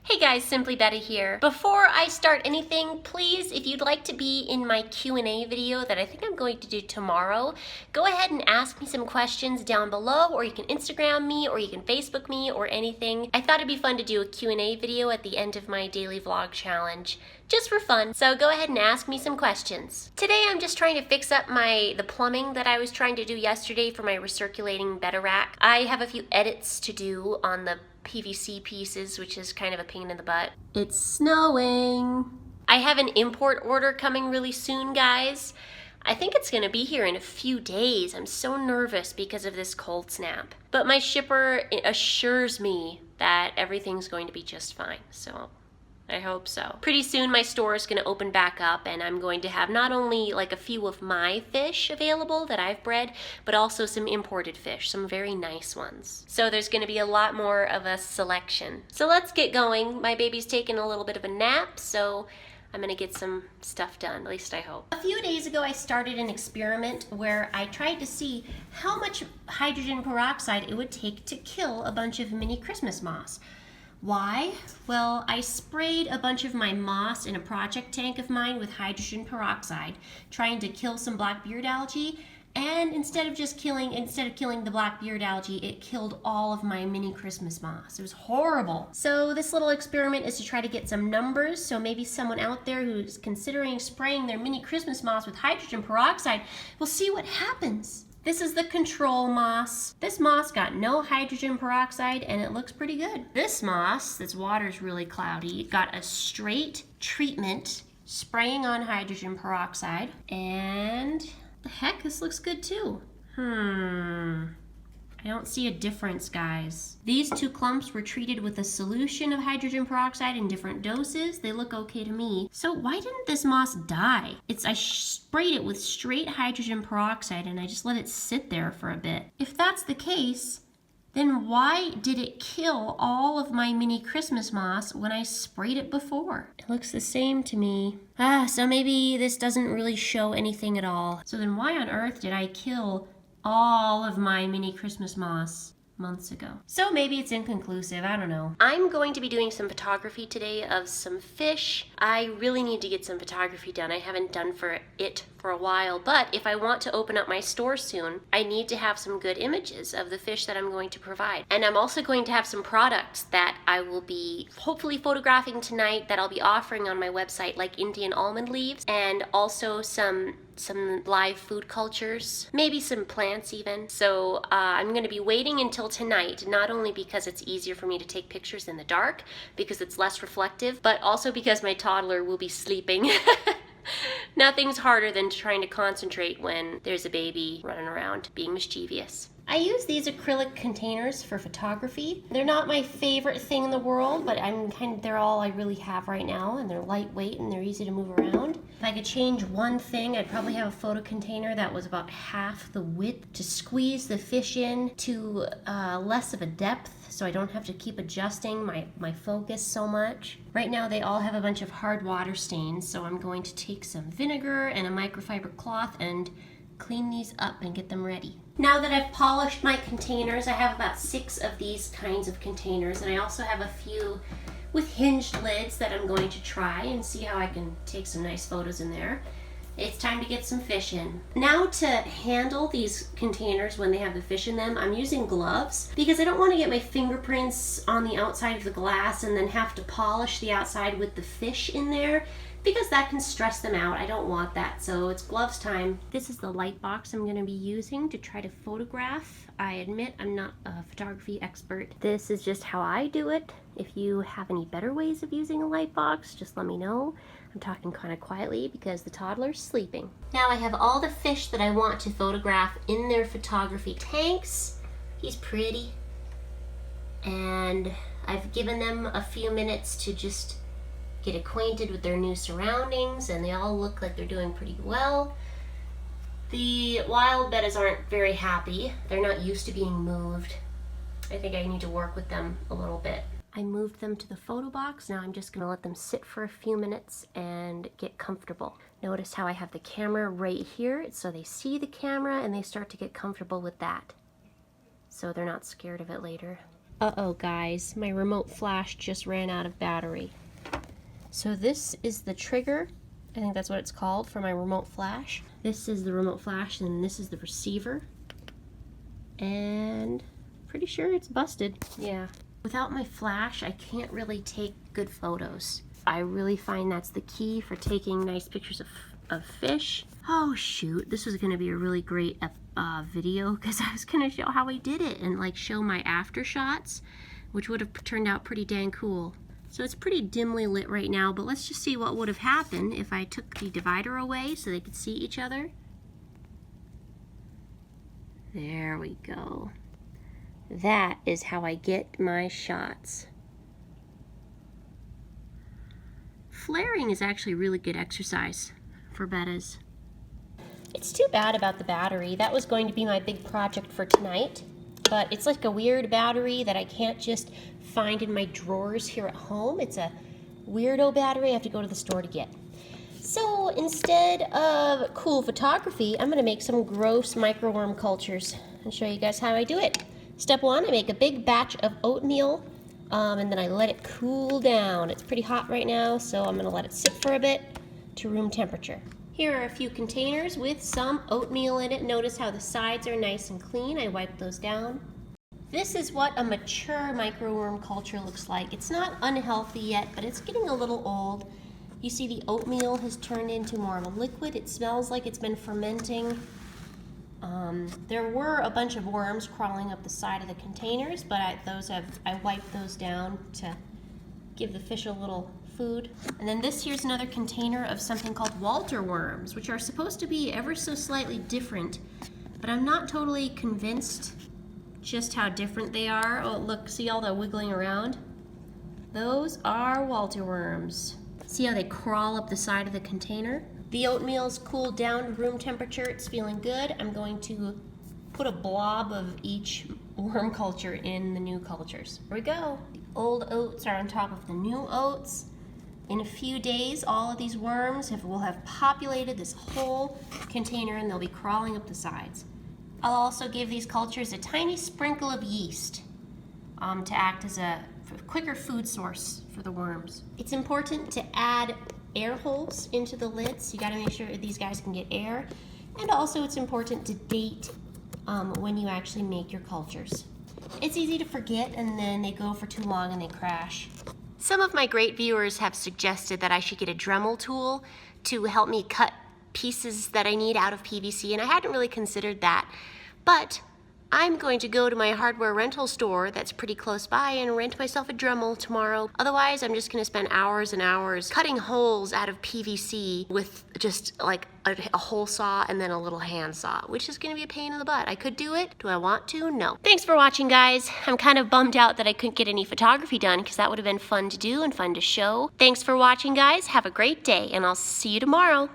Hey guys, Simply Betta here. Before I start anything, please, if you'd like to be in my Q&A video that I think I'm going to do tomorrow, go ahead and ask me some questions down below, or you can Instagram me, or you can Facebook me, or anything. I thought it'd be fun to do a Q&A video at the end of my daily vlog challenge, just for fun. So go ahead and ask me some questions. Today I'm just trying to fix up the plumbing that I was trying to do yesterday for my recirculating Betta rack. I have a few edits to do on the PVC pieces, which is kind of a pain in the butt. It's snowing. I have an import order coming really soon, guys. I think it's gonna be here in a few days. I'm so nervous because of this cold snap. But my shipper assures me that everything's going to be just fine, so I hope so. Pretty soon my store is going to open back up, and I'm going to have not only like a few of my fish available that I've bred, but also some imported fish, some very nice ones. So there's going to be a lot more of a selection. So let's get going. My baby's taking a little bit of a nap, so I'm going to get some stuff done, at least I hope. A few days ago I started an experiment where I tried to see how much hydrogen peroxide it would take to kill a bunch of mini Christmas moths. Why? Well, I sprayed a bunch of my moss in a project tank of mine with hydrogen peroxide, trying to kill some black beard algae, and instead of killing the black beard algae, it killed all of my mini Christmas moths. It was horrible. So this little experiment is to try to get some numbers, so maybe someone out there who's considering spraying their mini Christmas moths with hydrogen peroxide will see what happens. This is the control moss. This moss got no hydrogen peroxide and it looks pretty good. This moss, this water's really cloudy, got a straight treatment spraying on hydrogen peroxide, and the heck, this looks good too. I don't see a difference, guys. These two clumps were treated with a solution of hydrogen peroxide in different doses. They look okay to me. So why didn't this moss die? I sprayed it with straight hydrogen peroxide and I just let it sit there for a bit. If that's the case, then why did it kill all of my mini Christmas moths when I sprayed it before? It looks the same to me. So maybe this doesn't really show anything at all. So then why on earth did I kill all of my mini Christmas moths months ago? So maybe it's inconclusive, I don't know. I'm going to be doing some photography today of some fish. I really need to get some photography done. I haven't done for a while, but if I want to open up my store soon, I need to have some good images of the fish that I'm going to provide. And I'm also going to have some products that I will be hopefully photographing tonight that I'll be offering on my website, like Indian almond leaves, and also some live food cultures, maybe some plants even. So I'm going to be waiting until tonight, not only because it's easier for me to take pictures in the dark, because it's less reflective, but also because my toddler will be sleeping. Nothing's harder than trying to concentrate when there's a baby running around being mischievous. I use these acrylic containers for photography. They're not my favorite thing in the world, but they're all I really have right now, and they're lightweight and they're easy to move around. If I could change one thing, I'd probably have a photo container that was about half the width to squeeze the fish in to less of a depth, so I don't have to keep adjusting my focus so much. Right now they all have a bunch of hard water stains, so I'm going to take some vinegar and a microfiber cloth and clean these up and get them ready. Now that I've polished my containers, I have about 6 of these kinds of containers, and I also have a few with hinged lids that I'm going to try and see how I can take some nice photos in there. It's time to get some fish in. Now to handle these containers when they have the fish in them, I'm using gloves because I don't want to get my fingerprints on the outside of the glass and then have to polish the outside with the fish in there, because that can stress them out. I don't want that, so it's gloves time. This is the light box I'm going to be using to try to photograph. I admit I'm not a photography expert. This is just how I do it. If you have any better ways of using a light box, just let me know. I'm talking kind of quietly because the toddler's sleeping. Now I have all the fish that I want to photograph in their photography tanks. He's pretty. And I've given them a few minutes to just get acquainted with their new surroundings, and they all look like they're doing pretty well. The wild bettas aren't very happy. They're not used to being moved. I think I need to work with them a little bit. I moved them to the photo box. Now I'm just gonna let them sit for a few minutes and get comfortable. Notice how I have the camera right here, so they see the camera and they start to get comfortable with that, so they're not scared of it later. Uh-oh, guys, my remote flash just ran out of battery. So this is the trigger, I think that's what it's called, for my remote flash. This is the remote flash, and this is the receiver. And pretty sure it's busted. Yeah. Without my flash, I can't really take good photos. I really find that's the key for taking nice pictures of fish. Oh shoot, this was gonna be a really great video because I was gonna show how I did it and like show my after shots, which would have turned out pretty dang cool. So it's pretty dimly lit right now, but let's just see what would have happened if I took the divider away so they could see each other. There we go. That is how I get my shots. Flaring is actually really good exercise for bettas. It's too bad about the battery. That was going to be my big project for tonight, but it's like a weird battery that I can't just find in my drawers here at home. It's a weirdo battery I have to go to the store to get. So instead of cool photography, I'm gonna make some gross microworm cultures and show you guys how I do it. Step one, I make a big batch of oatmeal and then I let it cool down. It's pretty hot right now, so I'm gonna let it sit for a bit to room temperature. Here are a few containers with some oatmeal in it. Notice how the sides are nice and clean. I wiped those down. This is what a mature microworm culture looks like. It's not unhealthy yet, but it's getting a little old. You see the oatmeal has turned into more of a liquid. It smells like it's been fermenting. There were a bunch of worms crawling up the side of the containers, but I wiped those down to give the fish a little food. And then here's another container of something called Walter worms, which are supposed to be ever so slightly different, but I'm not totally convinced just how different they are. Oh, look, see all the wiggling around? Those are Walter worms. See how they crawl up the side of the container? The oatmeal's cooled down to room temperature. It's feeling good. I'm going to put a blob of each worm culture in the new cultures. Here we go. The old oats are on top of the new oats. In a few days, all of these worms will have populated this whole container and they'll be crawling up the sides. I'll also give these cultures a tiny sprinkle of yeast to act as a quicker food source for the worms. It's important to add air holes into the lids. You gotta make sure these guys can get air. And also it's important to date when you actually make your cultures. It's easy to forget and then they go for too long and they crash. Some of my great viewers have suggested that I should get a Dremel tool to help me cut pieces that I need out of PVC, and I hadn't really considered that, but I'm going to go to my hardware rental store that's pretty close by and rent myself a Dremel tomorrow. Otherwise, I'm just gonna spend hours and hours cutting holes out of PVC with just like a hole saw and then a little hand saw, which is gonna be a pain in the butt. I could do it. Do I want to? No. Thanks for watching, guys. I'm kind of bummed out that I couldn't get any photography done because that would have been fun to do and fun to show. Thanks for watching, guys. Have a great day, and I'll see you tomorrow.